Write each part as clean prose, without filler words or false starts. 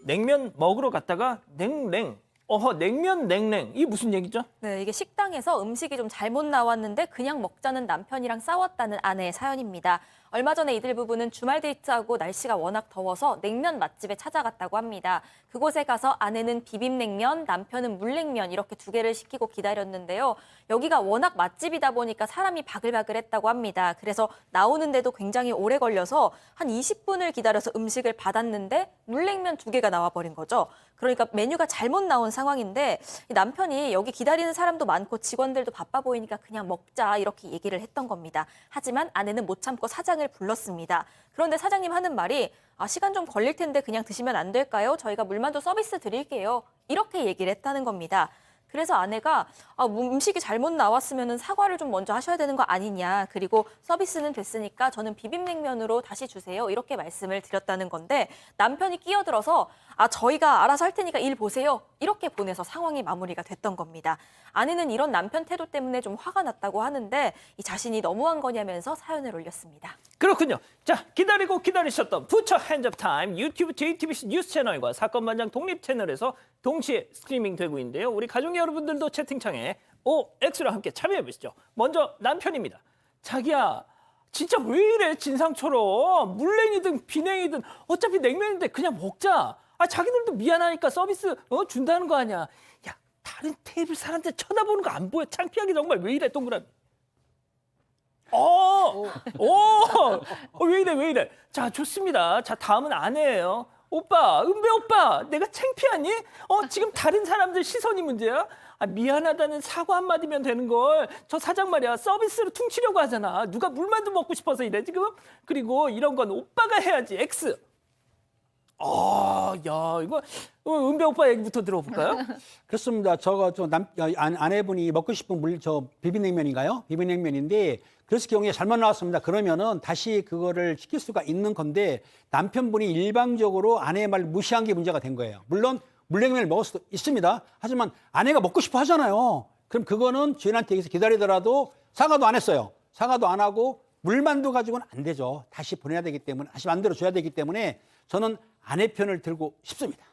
냉면 먹으러 갔다가 냉랭. 냉면 냉랭. 이게 무슨 얘기죠? 네, 이게 식당에서 음식이 좀 잘못 나왔는데 그냥 먹자는 남편이랑 싸웠다는 아내의 사연입니다. 얼마 전에 이들 부부는 주말 데이트하고 날씨가 워낙 더워서 냉면 맛집에 찾아갔다고 합니다. 그곳에 가서 아내는 비빔냉면, 남편은 물냉면 이렇게 두 개를 시키고 기다렸는데요. 여기가 워낙 맛집이다 보니까 사람이 바글바글했다고 합니다. 그래서 나오는데도 굉장히 오래 걸려서 한 20분을 기다려서 음식을 받았는데 물냉면 두 개가 나와버린 거죠. 그러니까 메뉴가 잘못 나온 상황인데 이 남편이 여기 기다리는 사람도 많고 직원들도 바빠 보이니까 그냥 먹자 이렇게 얘기를 했던 겁니다. 하지만 아내는 못 참고 사장을 불렀습니다. 그런데 사장님 하는 말이 시간 좀 걸릴 텐데 그냥 드시면 안 될까요? 저희가 물만두 서비스 드릴게요. 이렇게 얘기를 했다는 겁니다. 그래서 아내가 음식이 잘못 나왔으면 사과를 좀 먼저 하셔야 되는 거 아니냐. 그리고 서비스는 됐으니까 저는 비빔냉면으로 다시 주세요. 이렇게 말씀을 드렸다는 건데 남편이 끼어들어서 저희가 알아서 할 테니까 일 보세요. 이렇게 보내서 상황이 마무리가 됐던 겁니다. 아내는 이런 남편 태도 때문에 좀 화가 났다고 하는데 이 자신이 너무한 거냐면서 사연을 올렸습니다. 그렇군요. 자, 기다리고 기다리셨던 부처 핸즈업 타임 유튜브 JTBC 뉴스 채널과 사건 반장 독립 채널에서 동시에 스트리밍 되고 있는데요. 우리 가족 여러분들도 채팅창에 OX랑 함께 참여해 보시죠. 먼저 남편입니다. 자기야, 진짜 왜 이래 진상처럼 물냉이든 비냉이든 어차피 냉면인데 그냥 먹자. 자기들도 미안하니까 서비스 준다는 거 아니야. 야, 다른 테이블 사람들 쳐다보는 거 안 보여? 창피하게 정말 왜 이래 동그라미. 왜 이래 왜 이래. 자, 좋습니다. 자, 다음은 아내예요. 오빠, 은배 오빠, 내가 창피하니? 지금 다른 사람들 시선이 문제야? 미안하다는 사과 한마디면 되는 걸. 저 사장 말이야, 서비스로 퉁치려고 하잖아. 누가 물만두 먹고 싶어서 이래 지금? 그리고 이런 건 오빠가 해야지. X. 야, 이거 은배 오빠 얘기부터 들어볼까요? 그렇습니다. 저거 아내분이 먹고 싶은 비빔냉면인가요? 비빔냉면인데 그래서 경우에 잘못 나왔습니다. 그러면은 다시 그거를 시킬 수가 있는 건데 남편분이 일방적으로 아내의 말을 무시한 게 문제가 된 거예요. 물론 물냉면을 먹을 수도 있습니다. 하지만 아내가 먹고 싶어 하잖아요. 그럼 그거는 주인한테 여기서 기다리더라도 사과도 안 했어요. 사과도 안 하고 물만두 가지고는 안 되죠. 다시 보내야 되기 때문에, 다시 만들어줘야 되기 때문에 저는 아내 편을 들고 싶습니다.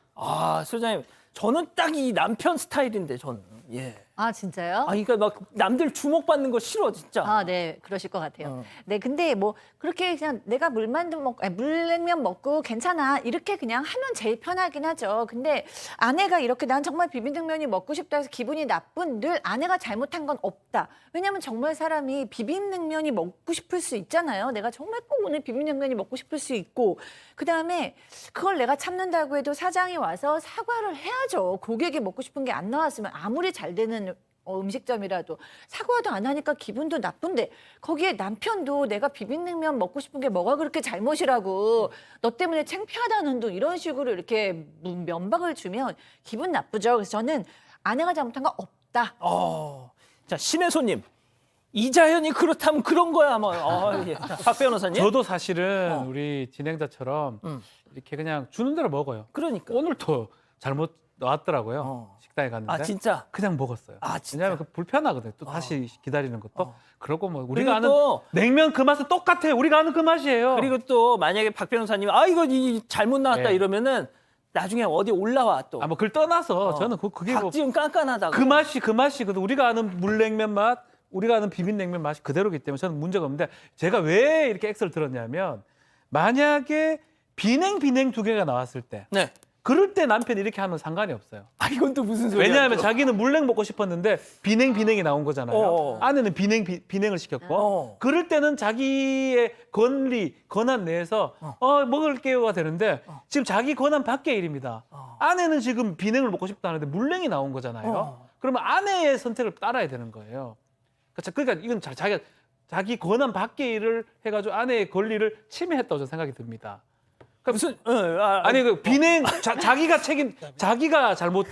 소장님, 저는 딱 이 남편 스타일인데 저는. 예. 진짜요? 그러니까 막 남들 주목받는 거 싫어 진짜. 네, 그러실 것 같아요. 네, 근데 뭐 그렇게 그냥 내가 물냉면 먹고 괜찮아 이렇게 그냥 하면 제일 편하긴 하죠. 근데 아내가 이렇게 난 정말 비빔냉면이 먹고 싶다 해서 기분이 나쁜 늘 아내가 잘못한 건 없다. 왜냐면 정말 사람이 비빔냉면이 먹고 싶을 수 있잖아요. 내가 정말 꼭 오늘 비빔냉면이 먹고 싶을 수 있고 그다음에 그걸 내가 참는다고 해도 사장이 와서 사과를 해야죠. 고객이 먹고 싶은 게 안 나왔으면 아무리 잘 되는 음식점이라도 사과도 안 하니까 기분도 나쁜데 거기에 남편도 내가 비빔냉면 먹고 싶은 게 뭐가 그렇게 잘못이라고 너 때문에 창피하다는 둥 이런 식으로 이렇게 면박을 주면 기분 나쁘죠. 그래서 저는 아내가 잘못한 거 없다. 자, 신의 손님. 이자연이 그렇다면 그런 거야 뭐. 예. 박 변호사님. 저도 사실은 우리 진행자처럼 이렇게 그냥 주는 대로 먹어요. 그러니까. 오늘도 잘못 나왔더라고요. 식당에 갔는데. 진짜? 그냥 먹었어요. 진짜? 왜냐하면 그 불편하거든요. 또 다시 기다리는 것도. 그러고 뭐 그리고 우리가 아는 또 냉면 그 맛은 똑같아요. 우리가 아는 그 맛이에요. 그리고 또 만약에 박 변호사님이 이거 잘못 나왔다 네. 이러면은 나중에 어디 올라와 또. 뭐 그걸 떠나서 저는 그게 뭐 박지훈 깐깐하다고. 그 맛이거든. 우리가 아는 물냉면 맛, 우리가 아는 비빔냉면 맛이 그대로기 때문에 저는 문제가 없는데 제가 왜 이렇게 X를 들었냐면 만약에 비냉 두 개가 나왔을 때 네. 그럴 때 남편이 이렇게 하면 상관이 없어요. 이건 또 무슨 소리야? 왜냐하면 또. 자기는 물냉 먹고 싶었는데 비냉이 나온 거잖아요. 아내는 비냉을 시켰고 그럴 때는 자기의 권한 내에서 먹을게요가 되는데 지금 자기 권한 밖의 일입니다. 아내는 지금 비냉을 먹고 싶다 하는데 물냉이 나온 거잖아요. 그러면 아내의 선택을 따라야 되는 거예요. 그러니까 이건 자기 권한 밖의 일을 해가지고 아내의 권리를 침해했다고 저는 생각이 듭니다. 무슨 그 비냉 자기가 잘못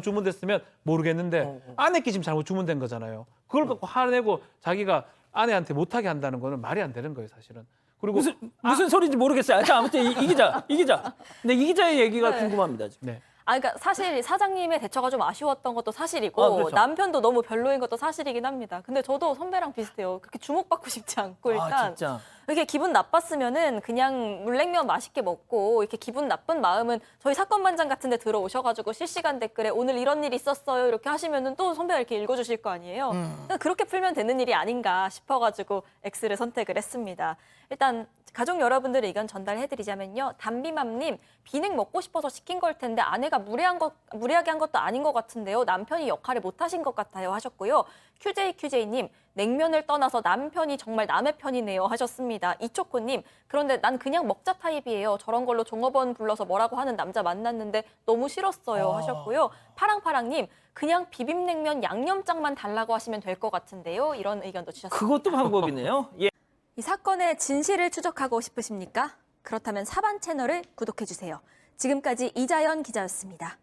주문됐으면 모르겠는데 아내께 지금 잘못 주문된 거잖아요. 그걸 갖고 화내고 자기가 아내한테 못하게 한다는 거는 말이 안 되는 거예요, 사실은. 그리고 무슨 소리인지 모르겠어요. 자, 아무튼 이 기자. 근데 이 기자의 얘기가 궁금합니다. 지금. 네. 그러니까 사실 사장님의 대처가 좀 아쉬웠던 것도 사실이고 그렇죠. 남편도 너무 별로인 것도 사실이긴 합니다. 근데 저도 선배랑 비슷해요. 그렇게 주목받고 싶지 않고 일단 진짜. 이렇게 기분 나빴으면은 그냥 물냉면 맛있게 먹고 이렇게 기분 나쁜 마음은 저희 사건반장 같은 데 들어오셔가지고 실시간 댓글에 오늘 이런 일이 있었어요 이렇게 하시면은 또 선배가 이렇게 읽어주실 거 아니에요. 그러니까 그렇게 풀면 되는 일이 아닌가 싶어가지고 X를 선택을 했습니다. 일단 가족 여러분들의 의견 전달해드리자면요. 담비맘님, 비냉 먹고 싶어서 시킨 걸 텐데 아내가 무리하게 한 것도 아닌 것 같은데요. 남편이 역할을 못하신 것 같아요 하셨고요. QJQJ님, 냉면을 떠나서 남편이 정말 남의 편이네요 하셨습니다. 이초코님, 그런데 난 그냥 먹자 타입이에요. 저런 걸로 종업원 불러서 뭐라고 하는 남자 만났는데 너무 싫었어요 하셨고요. 파랑파랑님, 그냥 비빔냉면 양념장만 달라고 하시면 될 것 같은데요. 이런 의견도 주셨습니다. 그것도 방법이네요. 예. 이 사건의 진실을 추적하고 싶으십니까? 그렇다면 사반 채널을 구독해주세요. 지금까지 이자연 기자였습니다.